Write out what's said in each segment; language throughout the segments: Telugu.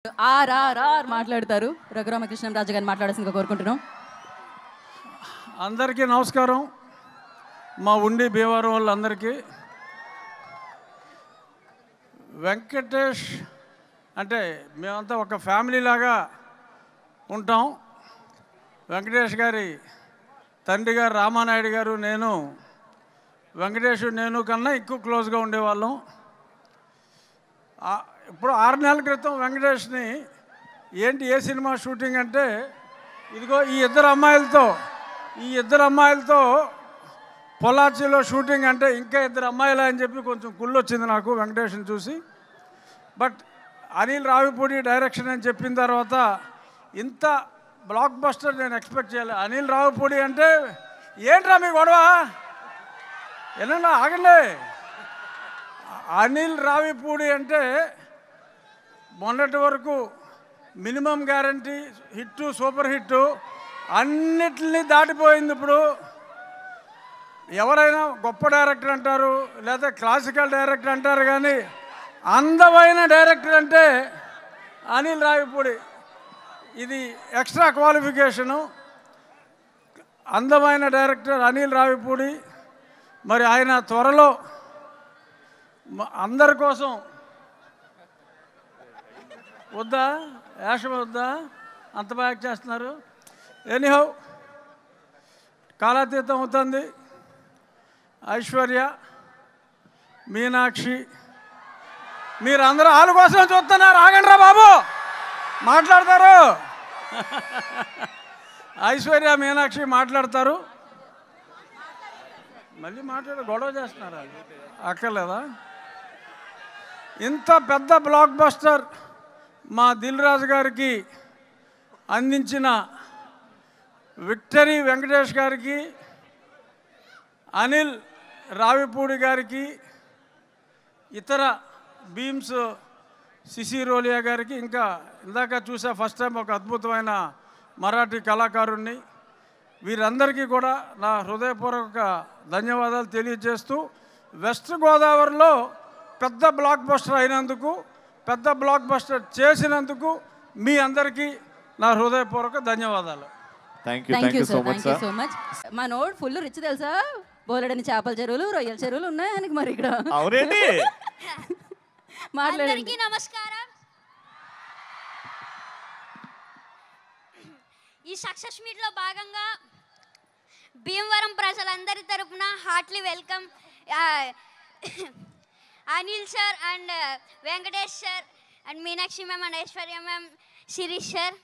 ఆర్ఆర్ఆర్ మాట్లాడతారు. రఘురామకృష్ణంరాజు గారిని మాట్లాడాల్సిందిగా కోరుకుంటున్నాం. అందరికీ నమస్కారం. మా ఉండి భీమవరం వాళ్ళందరికీ. వెంకటేష్ అంటే మేమంతా ఒక ఫ్యామిలీ లాగా ఉంటాం. వెంకటేష్ గారి తండ్రి గారు రామానాయుడు గారు, వెంకటేష్ నేను కన్నా ఎక్కువ క్లోజ్గా ఉండేవాళ్ళం. ఇప్పుడు 6 నెలల క్రితం వెంకటేష్ని ఏంటి ఏ సినిమా షూటింగ్ అంటే, ఇదిగో ఈ ఇద్దరు అమ్మాయిలతో పొలాచిలో షూటింగ్ అంటే ఇంకా 2 అమ్మాయిలు అని చెప్పి కొంచెం కుళ్ళు వచ్చింది నాకు వెంకటేష్ని చూసి. బట్ అనిల్ రావిపూడి డైరెక్షన్ అని చెప్పిన తర్వాత ఇంత బ్లాక్ బస్టర్ నేను ఎక్స్పెక్ట్ చేయలేదు. అనిల్ రావిపూడి అంటే ఏంట్రా మీ గొడవ, ఏనన్నా ఆగండి. అనిల్ రావిపూడి అంటే మొన్నటి వరకు minimum guarantee hit, super hit అన్నిటినీ దాటిపోయింది. ఇప్పుడు ఎవరైనా గొప్ప డైరెక్టర్ అంటారు, లేదా క్లాసికల్ డైరెక్టర్ అంటారు, కానీ అందమైన డైరెక్టర్ అంటే అనిల్ రావిపూడి. ఇది ఎక్స్ట్రా క్వాలిఫికేషను. అందమైన డైరెక్టర్ అనిల్ రావిపూడి. మరి ఆయన త్వరలో అందరి కోసం వద్దా యాషం వద్దా అంత బాగా చేస్తున్నారు. ఎనీహౌ కాలాతీతం అవుతుంది. ఐశ్వర్య, మీనాక్షి మీరందరూ వాళ్ళ కోసం చూస్తున్నారు. ఆగండి రా బాబు, మాట్లాడతారు. ఐశ్వర్య, మీనాక్షి మాట్లాడతారు. మళ్ళీ గొడవ చేస్తున్నారా? అక్కర్లేదా? ఇంత పెద్ద బ్లాక్ బస్టర్ మా దిల్ రాజు గారికి అందించిన విక్టరీ వెంకటేష్ గారికి, అనిల్ రావిపూడి గారికి, ఇతర బీమ్స్ సిసిరోలియా గారికి, ఇంకా ఇందాక చూసా ఫస్ట్ టైం ఒక అద్భుతమైన మరాఠీ కళాకారుణ్ణి, వీరందరికీ కూడా నా హృదయపూర్వక ధన్యవాదాలు తెలియజేస్తూ, వెస్ట్ గోదావరిలో పెద్ద బ్లాక్ బస్టర్ అయినందుకు, పెద్ద బ్లాక్ బస్టర్ చేసినందుకు మీ అందరికీ నా హృదయపూర్వక ధన్యవాదాలు. Thank you so much. మా నోడ్ ఫుల్ రిచ్ తెలుసా, బోలెడని చేపల చెరువులు, రొయ్యల చెరువులు ఉన్నాయి ఆయనకి. మరి ఇక్కడ అందరికీ నమస్కారం. ఈ సక్సెస్ మీట్ లో భాగంగా భీమవరం ప్రజలందరి తరపున heartly welcome Anil sir and Venkatesh sir and Meenakshi ma'am and Aishwarya ma'am, Shirish sir.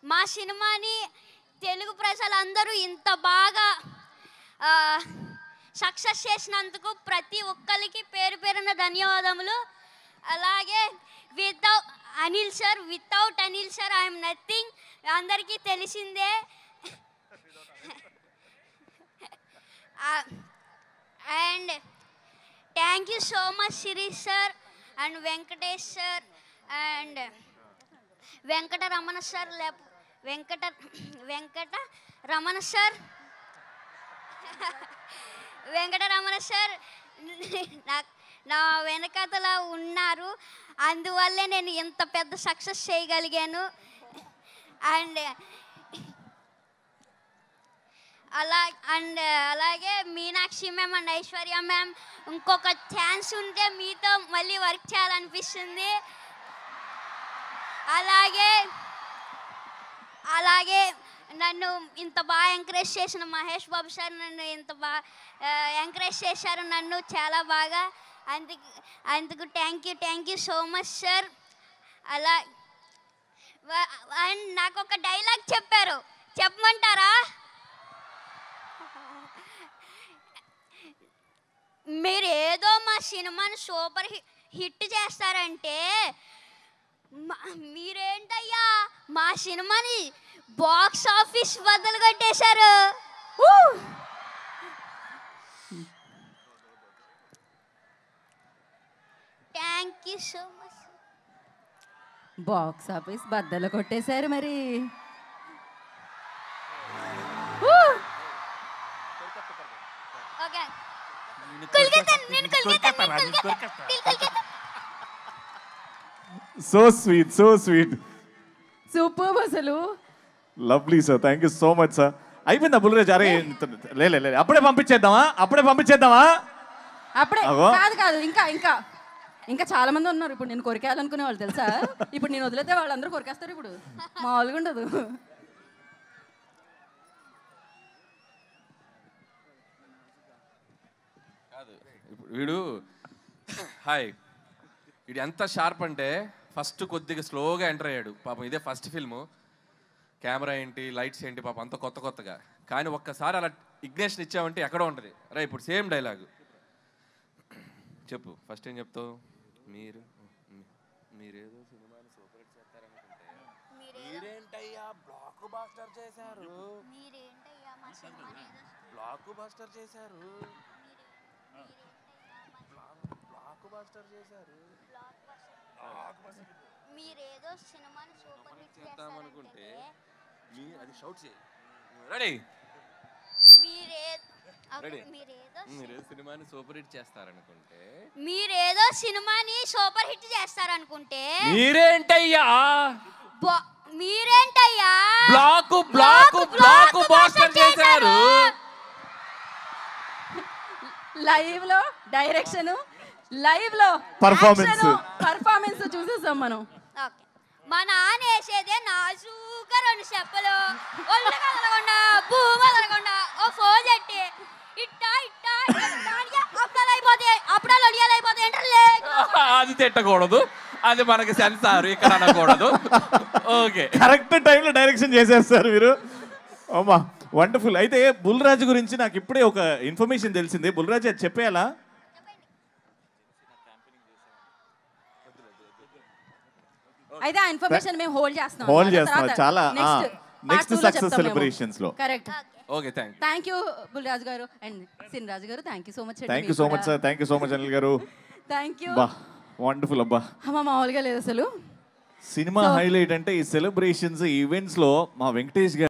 మా సినిమాని తెలుగు ప్రజలందరూ ఇంత బాగా సక్సెస్ చేసినందుకు ప్రతి ఒక్కరికి పేరు పేరున ధన్యవాదములు. అలాగే without Anil sir I'm nothing, అందరికీ తెలిసిందే. And thank you so much Shirish sir and Venkatesh sir and Venkataramana sir. Venkataramana sir నా వెనకతలా ఉన్నారు, అందువల్లే నేను ఇంత పెద్ద సక్సెస్ చేయగలిగాను. అండ్ అలాగే Meenakshi ma'am and Aishwarya ma'am, ఇంకొక ఛాన్స్ ఉంటే మీతో మళ్ళీ వర్క్ చేయాలనిపిస్తుంది. అలాగే నన్ను ఇంత బాగా ఎంకరేజ్ చేసిన మహేష్ బాబు సార్ నన్ను ఇంత బాగా ఎంకరేజ్ చేశారు, నన్ను చాలా బాగా. అందుకు thank you so much sir. And నాకు ఒక డైలాగ్ చెప్పారు, చెప్పమంటారా? మీరు ఏదో మా సినిమాని సూపర్ హిట్ చేస్తారంటే, మీరేంటయ్యా మా సినిమాని బాక్స్ ఆఫీస్ బద్దలు కొట్టేశారు. Thank you so much. Box office బద్దలు కొట్టేశారు. మరి ఓకే, సో స్వీట్ సూపర్ అసలు. Lovely sir, thank you so much sir. అయిపోయిందా బుల్రాజ్? అరే లే అప్పుడే పంపించేద్దామా? అప్పుడే అగో. కాదు ఇంకా చాలా మంది ఉన్నారు ఇప్పుడు నేను కొరికేయాలనుకునే వాళ్ళు తెలుసా. ఇప్పుడు నేను వదిలేతే వాళ్ళందరూ కొరికేస్తారు. ఇప్పుడు మామూలుగా ఉండదు. వీడు హాయ్ వీడు ఎంత షార్ప్ అంటే ఫస్ట్ కొద్దిగా స్లోగా ఎంటర్ అయ్యాడు పాపం. ఇదే ఫస్ట్ ఫిల్ము, కెమెరా ఏంటి లైట్స్ ఏంటి పాపం అంత కొత్తగా. కానీ ఒక్కసారి అలా ఇగ్నేషన్ ఇచ్చామంటే ఎక్కడో ఉంటుంది. రే ఇప్పుడు సేమ్ డైలాగు చెప్పు. ఫస్ట్ ఏం చెప్తావు? మీరేదో సినిమాని సూపర్ హిట్ చేస్తారనుకుంటే మీరేంటయ్యా బ్లాక్ బాస్టర్ చేశారు. మీరేదో సినిమాని సూపర్ హిట్ చేద్దామనుకుంటే అది షౌట్ చేయి. రెడీ? మీరేదో సినిమాని సూపర్ హిట్ చేస్తారనుకుంటే మీరేంటయ్యా బ్లాక్ బాస్టర్ చేశారు. లైవ్ లో డైరెక్షన్, లైవ్ లో పర్ఫార్మెన్స్ చూసేసాం మనం. మా నాన్న వేసేదే నాజూగా 2 చెప్పలు ఒళ్ళు కదలకుండా భూమి కదలకుండా ఓ ఫోన్ పెట్టి ఇట్టా అప్పుడాలు ఒడియాలైపోతాయి. అది తిట్టకూడదు, అది మనకి సెన్సార్ ఇక్కడ అనకూడదు. ఓకే, కరెక్ట్ టైంలో డైరెక్షన్ చేసేస్తారు మీరు. అమ్మా వండర్ఫుల్. అయితే బుల్రాజ్ గురించి నాకు ఇప్పుడే ఒక ఇన్ఫర్మేషన్ తెలిసింది. బుల్రాజ్ అది చెప్పేయాలా? అయితే ఆ ఇన్ఫర్మేషన్ మేము హోల్డ్ చేస్తున్నాం. చాలా నెక్స్ట్ సక్సెస్ సెలబ్రేషన్స్ లో. Correct. Okay, thank you Bulraj garu and సిన్ Raju garu. Thank you so much. Thank you so much sir. Thank you so much Anil garu. Thank you. Wonderful అబ్బా. మామూలుగా లేదు అసలు. సినిమా హైలైట్ అంటే ఈ సెలబ్రేషన్స్ ఈవెంట్స్ లో మా వెంకటేష్ గారు